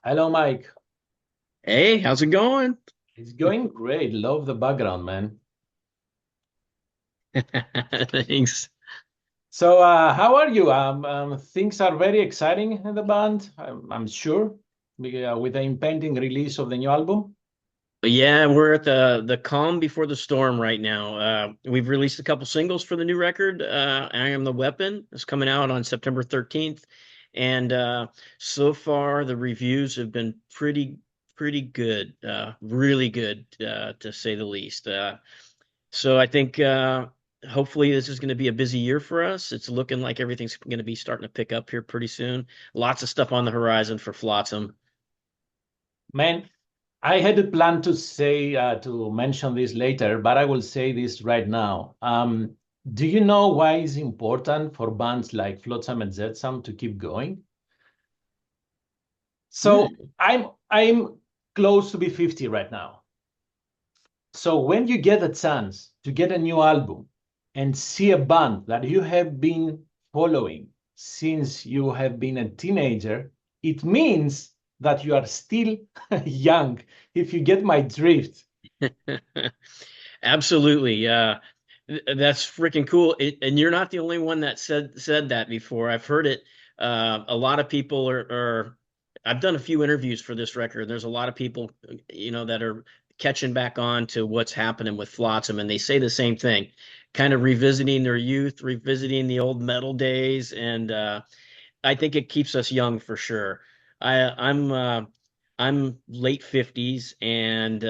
Hello, Mike. Hey, how's it going? It's going great. Love the background, man. Thanks. So, how are you? Things are very exciting in the band, I'm sure, with the impending release of the new album. Yeah, we're at the calm before the storm right now. We've released a couple singles for the new record. I Am the Weapon is coming out on September 13th. And so far the reviews have been pretty good. Really good, to say the least. So I think hopefully this is going to be a busy year for us. It's looking like everything's going to be starting to pick up here pretty soon. Lots of stuff on the horizon for Flotsam. Man, I had a plan to say to mention this later, but I will say this right now. Do you know why it's important for bands like Flotsam and Jetsam to keep going? So Hmm. I'm close to be 50 right now. So when you get a chance to get a new album and see a band that you have been following since you have been a teenager, it means that you are still young, if you get my drift. Absolutely. That's freaking cool. And you're not the only one that said that before. I've heard it. A lot of people are. I've done a few interviews for this record. There's a lot of people, that are catching back on to what's happening with Flotsam, and they say the same thing, kind of revisiting their youth, revisiting the old metal days, and I think it keeps us young for sure. I'm late 50s and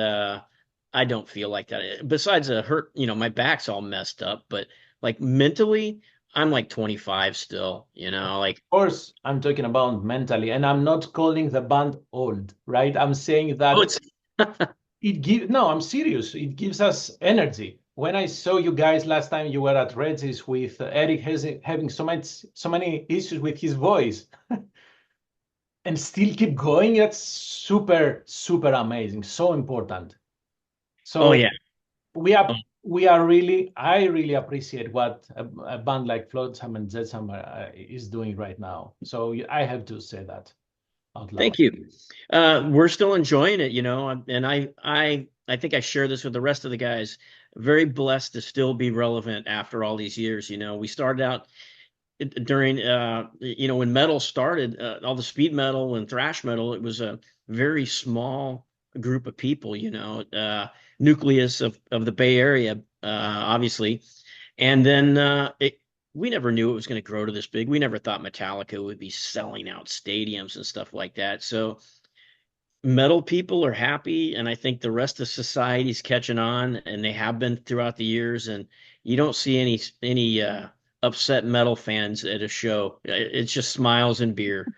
I don't feel like that. Besides a hurt, my back's all messed up, but like mentally, I'm like 25 still, like Of course, I'm talking about mentally, and I'm not calling the band old, right? I'm saying oh, that it's it gives, no, I'm serious. It gives us energy. When I saw you guys last time you were at Regis with Eric having so many issues with his voice and still keep going, that's super, super amazing. So important. oh So yeah. we are really, I really appreciate what a band like Flotsam and Jetsam is doing right now. So I have to say that out loud. Thank you. We're still enjoying it, and I think I share this with the rest of the guys. Very blessed to still be relevant after all these years. We started out during when metal started, all the speed metal and thrash metal, it was a very small group of people, nucleus of the Bay Area, obviously. And then we never knew it was going to grow to this big. We never thought Metallica would be selling out stadiums and stuff like that. So metal people are happy, and I think the rest of society's catching on, and they have been throughout the years. And you don't see any upset metal fans at a show. It's just smiles and beer.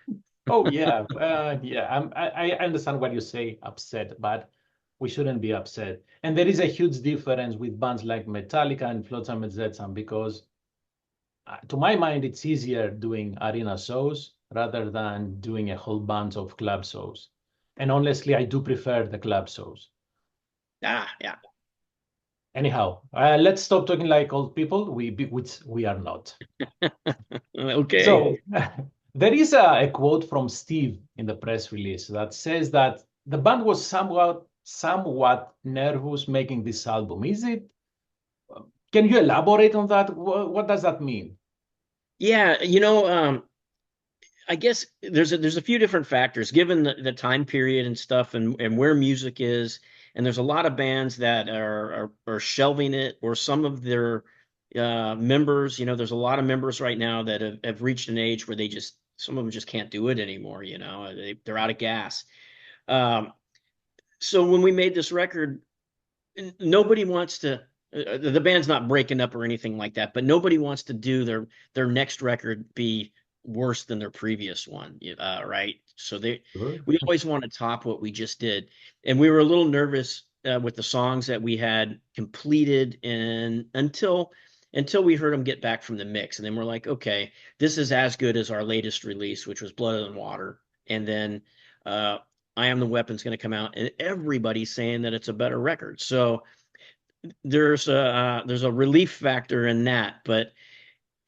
Oh yeah, yeah. I understand what you say, upset, but we shouldn't be upset. And there is a huge difference with bands like Metallica and Flotsam and Jetsam because, to my mind, it's easier doing arena shows rather than doing a whole bunch of club shows. And honestly, I do prefer the club shows. Ah, yeah. Anyhow, let's stop talking like old people, which we are not. Okay. So there is a quote from Steve in the press release that says that the band was somewhat nervous making this album. Is it? Can you elaborate on that? What does that mean? Yeah, I guess there's a few different factors given the time period and stuff, and where music is, and there's a lot of bands that are shelving it, or some of their members, there's a lot of members right now that have reached an age where some of them just can't do it anymore, they're out of gas. Um, so when we made this record, nobody wants to the band's not breaking up or anything like that, but nobody wants to do their next record be worse than their previous one, right? So Sure. we always want to top what we just did, and we were a little nervous with the songs that we had completed, and until we heard them get back from the mix, and then we're like, okay, this is as good as our latest release, which was Blood and Water, and then uh, I Am the Weapon's going to come out, and everybody's saying that it's a better record. So there's a relief factor in that, but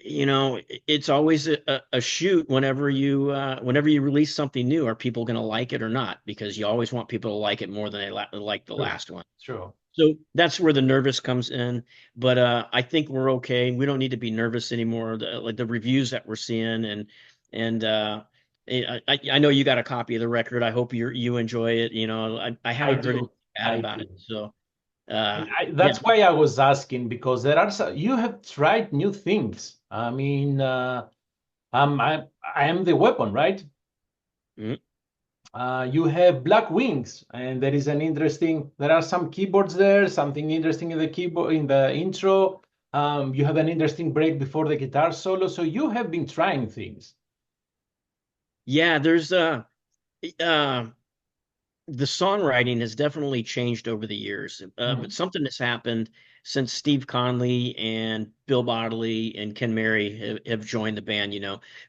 it's always a shoot whenever you release something new. Are people going to like it or not? Because you always want people to like it more than they like the True, last one. true. So that's where the nervous comes in. But I think we're okay. We don't need to be nervous anymore. Like the reviews that we're seeing, and I know you got a copy of the record. I hope you enjoy it. I I haven't heard anything do. bad I about do. it. So yeah. That's why I was asking, because there are some, you have tried new things. I mean, I am the weapon, right? Mhm. You have Black Wings, and there are some keyboards there, something interesting in the keyboard, in the intro. You have an interesting break before the guitar solo. So you have been trying things. Yeah, there's uh the songwriting has definitely changed over the years. But Mhm. something that's happened since Steve Conley and Bill Bodley and Ken Mary have joined the band.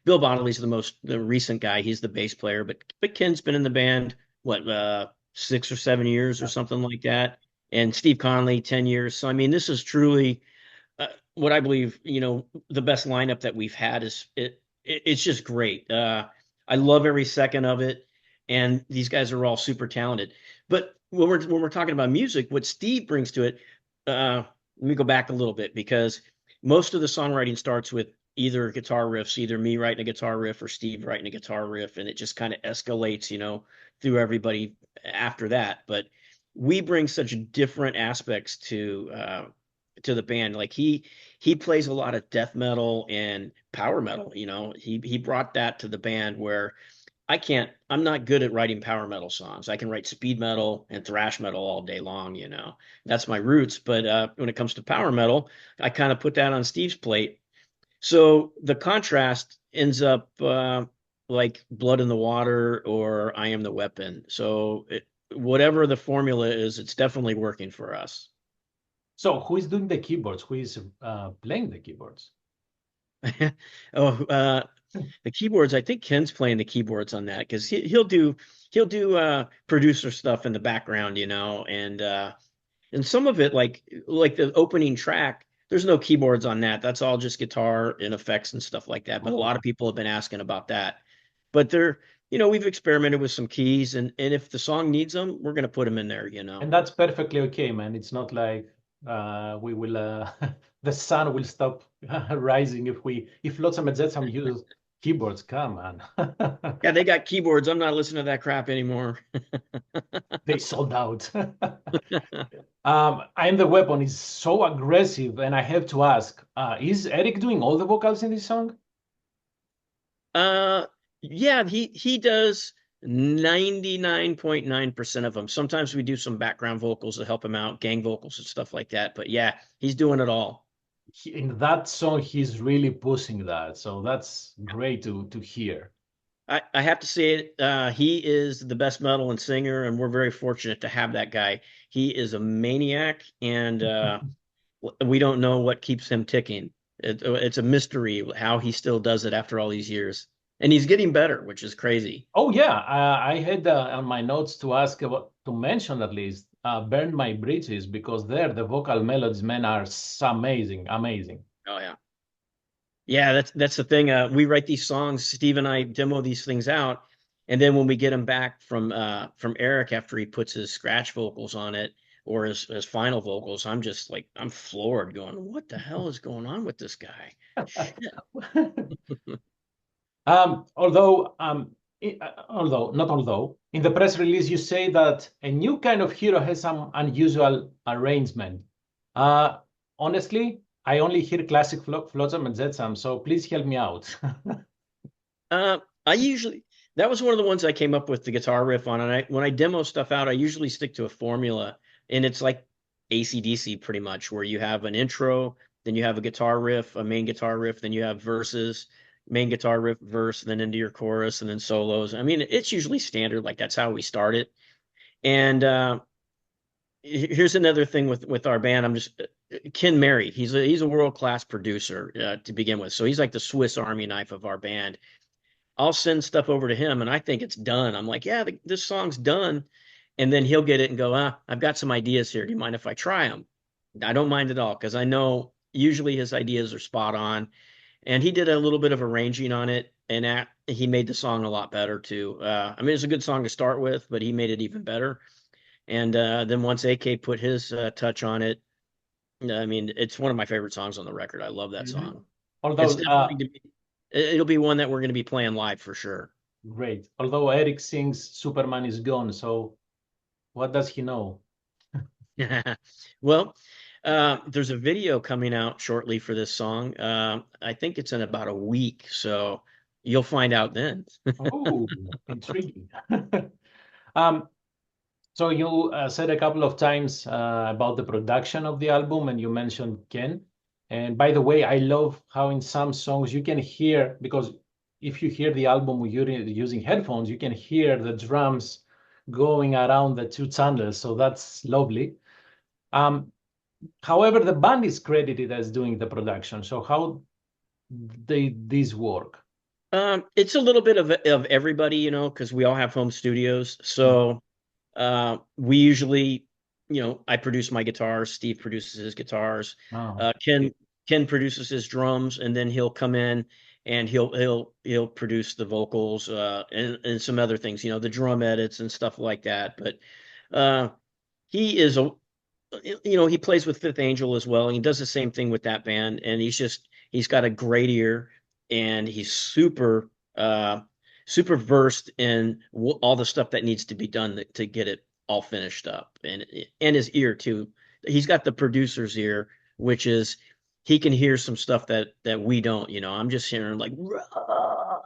Bill Bodley's the recent guy. He's the bass player, but Ken's been in the band what 6 or 7 years or something like that, and Steve Conley 10 years. So I mean, this is truly what I believe. The best lineup that we've had it's just great. I love every second of it, and these guys are all super talented. But when we're talking about music, what Steve brings to it, let me go back a little bit because most of the songwriting starts with either guitar riffs, either me writing a guitar riff or Steve writing a guitar riff, and it just kind of escalates, through everybody after that. But we bring such different aspects to the band. Like he plays a lot of death metal and power metal. He brought that to the band where I'm not good at writing power metal songs. I can write speed metal and thrash metal all day long. That's my roots. But when it comes to power metal, I kind of put that on Steve's plate. So the contrast ends up like Blood in the Water or I Am the Weapon. So whatever the formula is, it's definitely working for us. So who is doing the keyboards? Who is playing the keyboards? Oh, the keyboards. I think Ken's playing the keyboards on that because he'll do producer stuff in the background, and some of it like the opening track. There's no keyboards on that. That's all just guitar and effects and stuff like that. But a Oh, lot of people have been asking about that. But we've experimented with some keys, and if the song needs them, we're gonna put them in there. and that's perfectly okay, man. It's not like we will the sun will stop rising if Flotsam and Jetsam use keyboards. Come on. Yeah, they got keyboards. I'm not listening to that crap anymore. They sold out. I Am the Weapon is so aggressive, and I have to ask, is Eric doing all the vocals in this song? Uh, yeah, he does 99.9% of them. Sometimes we do some background vocals to help him out, gang vocals and stuff like that. But yeah, he's doing it all. In that song, he's really pushing that, so that's great to hear. I have to say it. He is the best metal and singer, and we're very fortunate to have that guy. He is a maniac, and we don't know what keeps him ticking. It's a mystery how he still does it after all these years. And he's getting better, which is crazy. Oh yeah, I had on my notes to ask about to mention at least "Burn My Bridges" because there the vocal melodies, man, are amazing, amazing. Oh yeah. Yeah, that's the thing. We write these songs. Steve and I demo these things out, and then when we get them back from Eric after he puts his scratch vocals on it or his final vocals, I'm floored, going, "What the hell is going on with this guy?" Shit. Although in the press release you say that a new kind of hero has some unusual arrangement. Uh, Honestly, I only hear classic Flotsam and Jetsam, so please help me out. I usually that was one of the ones I came up with the guitar riff on, and when I demo stuff out, I usually stick to a formula, and it's like AC/DC pretty much, where you have an intro, then you have a guitar riff, a main guitar riff, then you have verses, main guitar riff, verse, then into your chorus, and then solos. I mean, it's usually standard, like that's how we start it. And here's another thing with our band. I'm just Ken Mary. He's a world-class producer to begin with, so he's like the Swiss Army knife of our band. I'll send stuff over to him and I think it's done. I'm like, yeah, this song's done. And then he'll get it and go, I've got some ideas here. Do you mind if I try them? I don't mind at all because I know usually his ideas are spot on. and he did a little bit of arranging on it, and he made the song a lot better too. I mean, it's a good song to start with, but he made it even better. And then once AK put his touch on it, I mean, it's one of my favorite songs on the record. I love that Mhm. song. It's Although, definitely to be, it'll be one that we're going to be playing live for sure. great. Although Eric sings Superman is gone, so what does he know? Well, there's a video coming out shortly for this song. I think it's in about a week, so you'll find out then. Oh, intriguing. Um, so you said a couple of times about the production of the album, and you mentioned Ken. And by the way, I love how in some songs you can hear, because if you hear the album using headphones, you can hear the drums going around the two channels. So that's lovely. Um, However, the band is credited as doing the production. So how they these work? It's a little bit of everybody, because we all have home studios. So we usually, I produce my guitars, Steve produces his guitars, Oh, Ken produces his drums, and then he'll come in and he'll produce the vocals, and some other things, the drum edits and stuff like that. But uh, he is a he plays with Fifth Angel as well, and he does the same thing with that band. And he's got a great ear, and he's super versed in all the stuff that needs to be done to get it all finished up, and his ear too. He's got the producer's ear, which is he can hear some stuff that we don't. I'm just hearing like, "Rah,"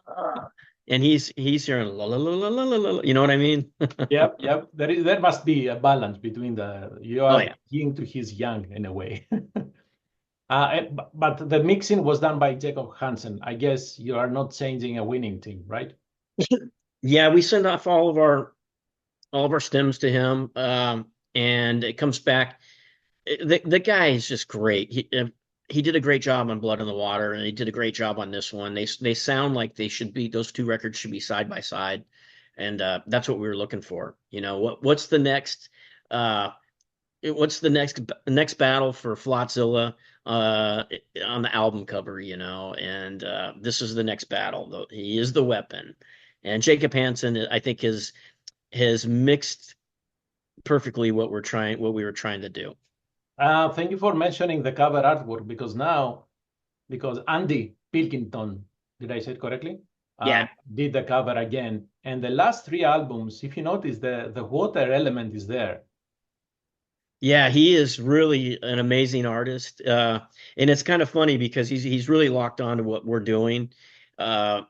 and he's hearing la la la la la la la. You know what I mean? yep, yep. There must be a balance between the you Oh are yeah. yin to his yang in a way. But the mixing was done by Jacob Hansen. I guess you are not changing a winning team, right? Yeah, we send off all of our stems to him, and it comes back. The guy is just great. He did a great job on Blood in the Water, and he did a great job on this one. They sound like they should be. Those two records should be side by side, and that's what we were looking for. What's the next? Uh, what's the next battle for Flotzilla on the album cover? And this is the next battle. Though he is the weapon, and Jacob Hansen, I think, has mixed perfectly what we were trying to do. Thank you for mentioning the cover artwork because Andy Pilkington, did I say it correctly? Yeah. Did the cover again. And the last three albums, if you notice, the water element is there. Yeah, he is really an amazing artist. And it's kind of funny because he's really locked on to what we're doing.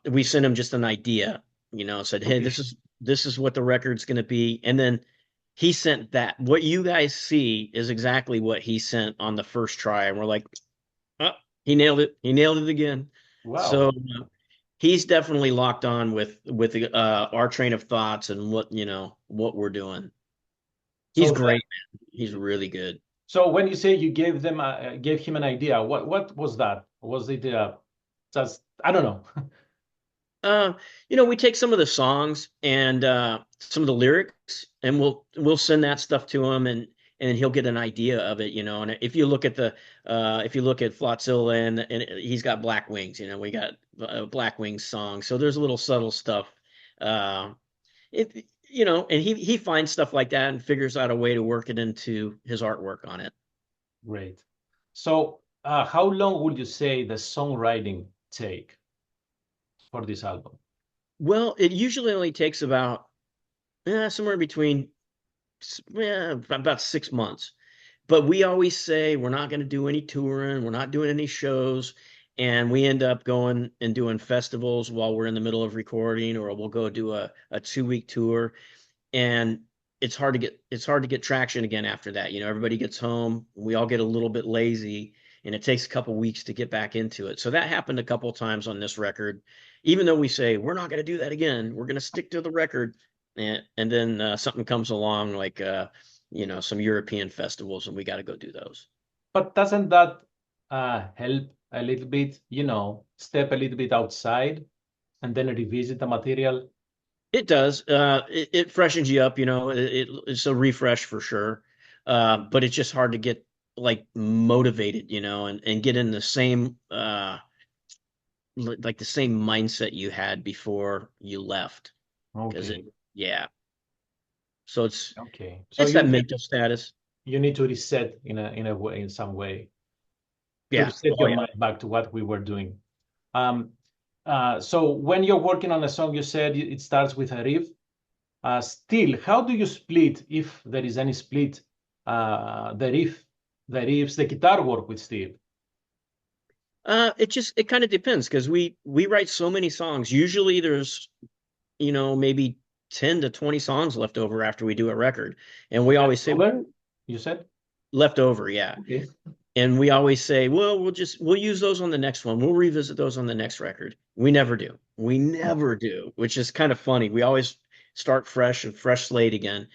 We sent him just an idea, said, "Hey, Okay. this is what the record's going to be." And then he sent that. What you guys see is exactly what he sent on the first try, and we're like, "Oh, he nailed it. He nailed it again." So Wow. he's definitely locked on with our train of thoughts and what we're doing. He's So great, man. He's really good. so when you say you gave him an idea, what was that? Was it just I don't know. Uh, we take some of the songs and some of the lyrics, and we'll send that stuff to him, and he'll get an idea of it. And if you look at Flotzilla, and he's got Black Wings. We got a Black Wings song, so there's a little subtle stuff. Uh, and he finds stuff like that and figures out a way to work it into his artwork on it. Great. So how long would you say the songwriting take for this album? Well, it usually only takes about somewhere between about 6 months. But we always say we're not going to do any touring, we're not doing any shows, and we end up going and doing festivals while we're in the middle of recording, or we'll go do a 2 week tour, and it's hard to get traction again after that. Everybody gets home, we all get a little bit lazy, and it takes a couple weeks to get back into it. So that happened a couple times on this record. Even though we say we're not going to do that again, we're going to stick to the record, and then something comes along like some European festivals, and we got to go do those. But doesn't that help a little bit, step a little bit outside and then revisit the material? It does. It freshens you up. It's a refresh for sure. But it's just hard to get like motivated, and get in the same like the same mindset you had before you left. Because Okay. yeah. So Okay. So it's that mental status. you need to reset in a way, in some way, to Yeah. reset Oh your yeah. mind back to what we were doing. Um, so when you're working on a song, you said it starts with a riff. Still, how do you split, if there is any split, the riffs, the guitar work with Steve? It kind of depends because we write so many songs. Usually there's, maybe 10 to 20 songs left over after we do a record. And we always say Over, you said? left over, yeah. Okay. And we always say, well, we'll use those on the next one. We'll revisit those on the next record. We never do. We never do, which is kind of funny. We always start fresh and fresh slate again.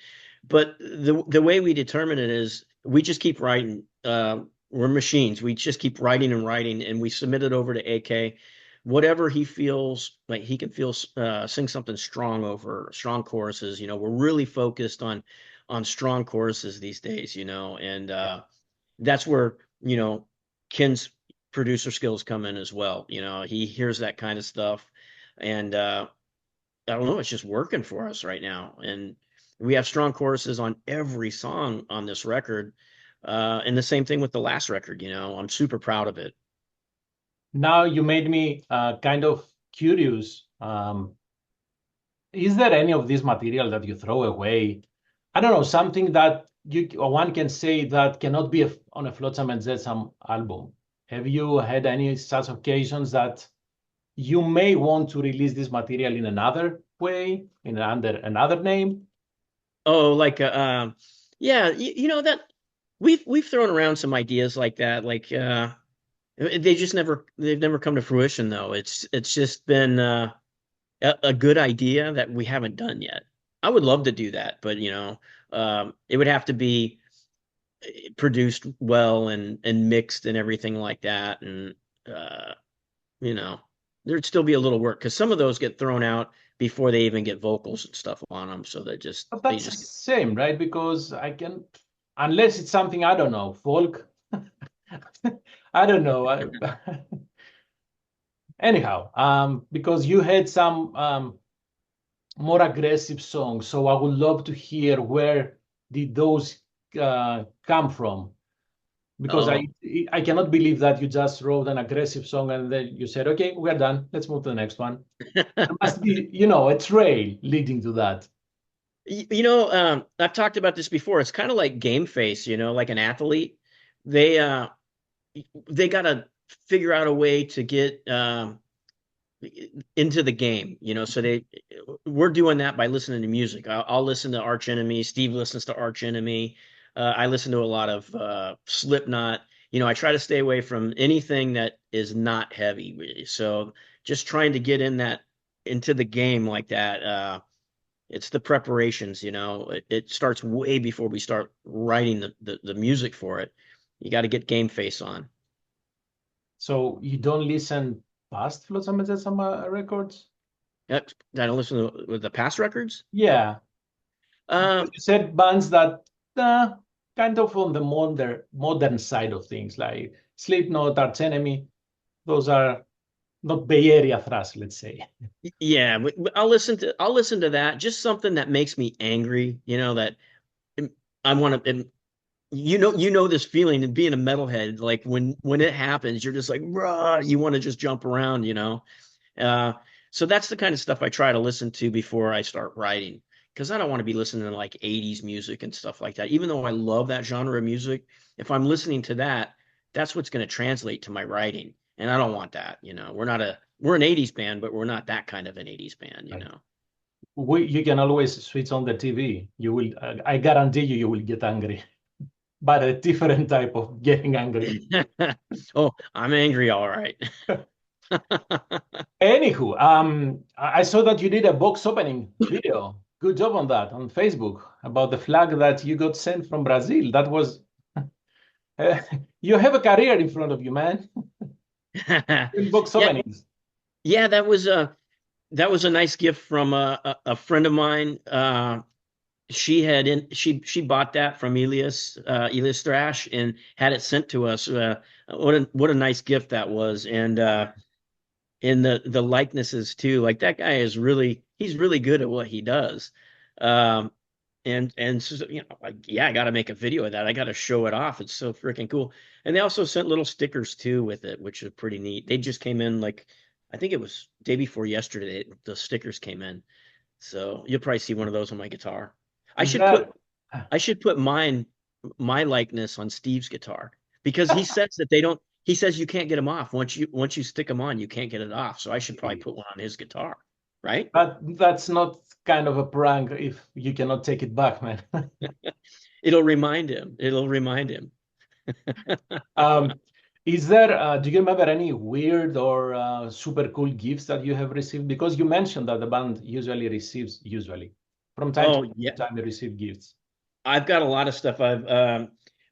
But the way we determine it is we just keep writing. We're machines. We just keep writing and writing, and we submit it over to AK. Whatever he feels like he can sing something strong over strong choruses. We're really focused on strong choruses these days. And that's where Ken's producer skills come in as well. He hears that kind of stuff, and I don't know, it's just working for us right now. And we have strong choruses on every song on this record. And the same thing with the last record, I'm super proud of it. Now you made me kind of curious. Is there any of this material that you throw away? I don't know, something that you or one can say that cannot be on a Flotsam and Jetsam album. Have you had any such occasions that you may want to release this material in another way, under another name? Oh, like yeah, that we've thrown around some ideas like that. Like they've never come to fruition though. It's just been a good idea that we haven't done yet. I would love to do that, but it would have to be produced well and mixed and everything like that. And uh, you know, there'd still be a little work because some of those get thrown out before they even get vocals and stuff on them. So But they that's the just same, right? Because I can, unless it's something I don't know, folk. I don't know. Anyhow, because you had some more aggressive songs, so I would love to hear where did those come from? Because oh I cannot believe that you just wrote an aggressive song and then you said, okay, we're done. Let's move to the next one. There must be, a trail leading to that. I've talked about this before. It's kind of like game face, like an athlete. They uh they gotta figure out a way to get into the game, so we're doing that by listening to music. I'll listen to Arch Enemy. Steve listens to Arch Enemy. I listen to a lot of Slipknot. I try to stay away from anything that is not heavy, really. So just trying to get into the game like that. It's the preparations, it starts way before we start writing the music for it. You got to get game face on. So you don't listen past Flotsam and Jetsam records? Yep. I don't listen to the past records. Yeah, because Um, you said bands that kind of on the modern side of things, like Slipknot, Arch Enemy. Those are not Bay Area thrash, let's say. yeah, I'll listen to that. Just something that makes me angry. That I want to. You know this feeling of being a metalhead. Like when it happens, you're just like, "Rah," you want to just jump around. Uh, so that's the kind of stuff I try to listen to before I start writing, because I don't want to be listening to like 80s music and stuff like that. Even though I love that genre of music, if I'm listening to that, that's what's going to translate to my writing. And I don't want that. We're an 80s band, but we're not that kind of an 80s band. You can always switch on the TV. You will, I guarantee you will get angry, but a different type of getting angry. Oh, I'm angry, all right. Anywho, I saw that you did a box opening video. Good job on that on Facebook about the flag that you got sent from Brazil. That was, you have a career in front of you, man. In box Yeah, openings. yeah, that was a nice gift from a friend of mine. She bought that from Elias Thrash, and had it sent to us. What a nice gift that was. And in the likenesses too. Like that guy is he's really good at what he does. Um, and so, like, yeah, I got to make a video of that. I got to show it off. It's so freaking cool. And they also sent little stickers too with it, which is pretty neat. They just came in like I think it was day before yesterday. The stickers came in, so you'll probably see one of those on my guitar. I Is should put that I should put my likeness on Steve's guitar because he says that they don't. He says you can't get them off once you stick them on, you can't get it off. So I should probably put one on his guitar, right? that's not kind of a prank if you cannot take it back, man. It'll remind him. It'll remind him. Um, is there, do you remember any weird or super cool gifts that you have received? Because you mentioned that the band usually, from time to Oh yeah, time, they receive gifts. I've got a lot of stuff.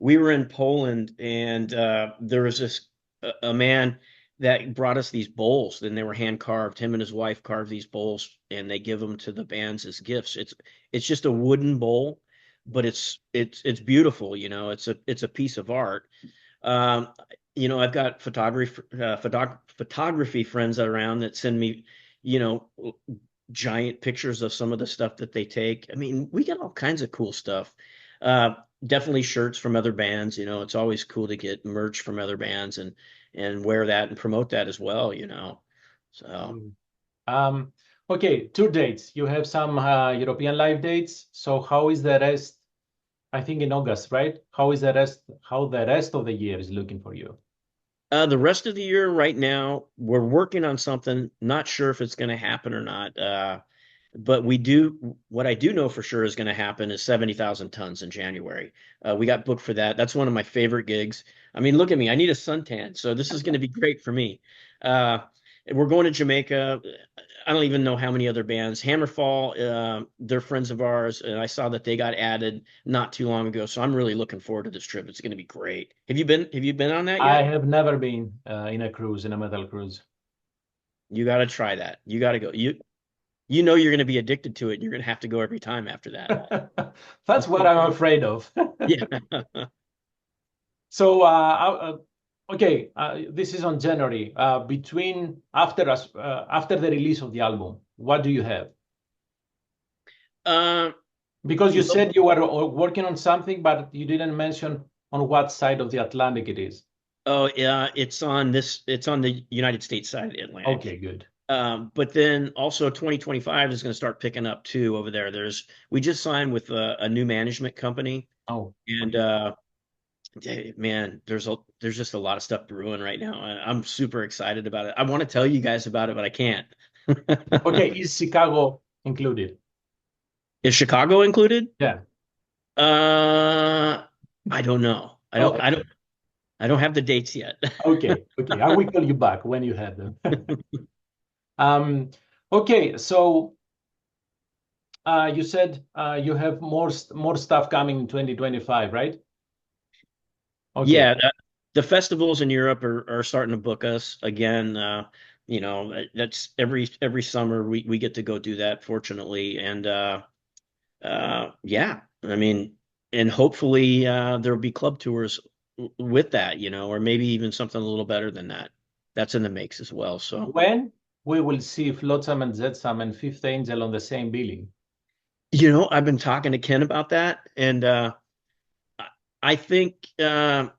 We were in Poland and there was a man that brought us these bowls. And they were hand carved. Him and his wife carved these bowls and they give them to the bands as gifts. It's just a wooden bowl, but it's beautiful. It's a piece of art. Um, I've got photography friends around that send me, you know, giant pictures of some of the stuff that they take. I mean, we get all kinds of cool stuff. Uh, Definitely shirts from other bands. It's always cool to get merch from other bands and wear that and promote that as well. So Mm. Um, okay, tour dates. You have some European live dates. So how is the rest? I think in August, right? How is the rest? How the rest of the year is looking for you? the rest of the year right now, we're working on something. Not sure if it's going to happen or not. But what I do know for sure is going to happen is 70,000 tons in January. We got booked for that. That's one of my favorite gigs. I mean, look at me. I need a suntan. So this is going to be great for me. Uh, we're going to Jamaica. I don't even know how many other bands. Hammerfall, they're friends of ours. And I saw that they got added not too long ago. So I'm really looking forward to this trip. It's going to be great. Have you been on that I yet? have never been in a metal cruise. You got to try that. You got to go. You know you're going to be addicted to it. You're going to have to go every time after that. That's what I'm afraid of. Yeah. So, okay, this is on January. Between after the release of the album, what do you have? Uh, Because you well, said you were working on something, but you didn't mention on what side of the Atlantic it is. oh yeah, it's on the United States side of the Atlantic. Okay, good. But then also 2025 is going to start picking up too over there. We just signed with a new management company Oh, and man, there's just a lot of stuff brewing right now. I'm super excited about it. I want to tell you guys about it, but I can't. okay. Is Chicago included? Is Chicago included? Yeah. Uh, I don't know. Okay. I don't have the dates yet. Okay. Okay. I will call you back when you have them. Um, okay. So you said you have more stuff coming in 2025, right? Okay. Yeah, the festivals in Europe are starting to book us again. That's every summer we get to go do that, fortunately. And yeah, I mean, and hopefully there'll be club tours with that, or maybe even something a little better than that. That's in the makes as well. So, When we will see Flotsam and Jetsam and Fifth Angel on the same billing. I've been talking to Ken about that, and I think it's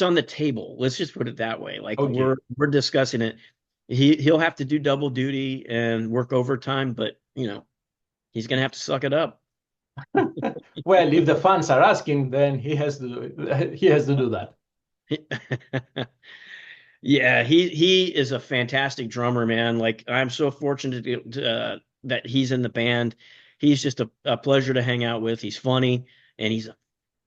on the table. Let's just put it that way. Like Okay. we're discussing it. He'll have to do double duty and work overtime, but he's gonna have to suck it up. Well, if the fans are asking, then he has to do that. Yeah, he is a fantastic drummer, man. Like I'm so fortunate that he's in the band. He's just a pleasure to hang out with. He's funny and he's a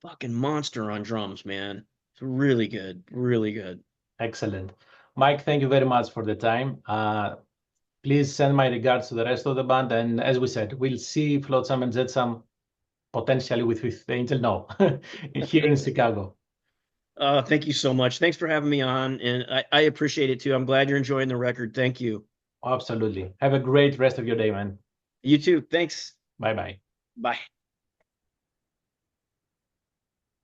fucking monster on drums, man. It's really good, really good. Excellent. Mike, thank you very much for the time. Please send my regards to the rest of the band. And as we said, we'll see Flotsam and Jetsam potentially with Fifth Angel. No, here in Chicago. Thank you so much. Thanks for having me on, and I appreciate it too. I'm glad you're enjoying the record. Thank you. Absolutely. Have a great rest of your day, man. You too. Thanks. Bye bye. Bye.